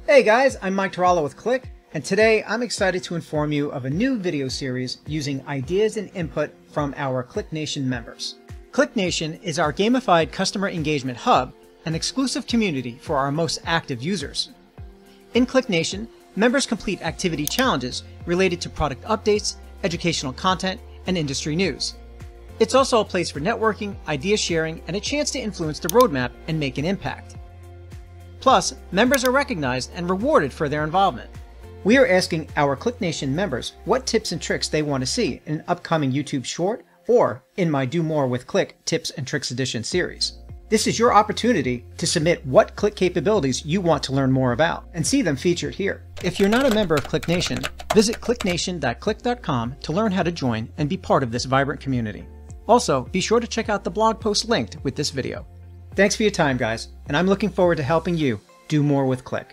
Hey guys, I'm Mike Tarallo with Qlik, and today I'm excited to inform you of a new video series using ideas and input from our Qlik Nation members. Qlik Nation is our gamified customer engagement hub, an exclusive community for our most active users. In Qlik Nation, members complete activity challenges related to product updates, educational content, and industry news. It's also a place for networking, idea sharing, and a chance to influence the roadmap and make an impact. Plus, members are recognized and rewarded for their involvement. We are asking our Qlik Nation members what tips and tricks they want to see in an upcoming YouTube short or in my Do More with Qlik Tips and Tricks Edition series. This is your opportunity to submit what Qlik capabilities you want to learn more about and see them featured here. If you're not a member of Qlik Nation, visit qliknation.qlik.com to learn how to join and be part of this vibrant community. Also, be sure to check out the blog post linked with this video. Thanks for your time, guys, and I'm looking forward to helping you do more with Qlik.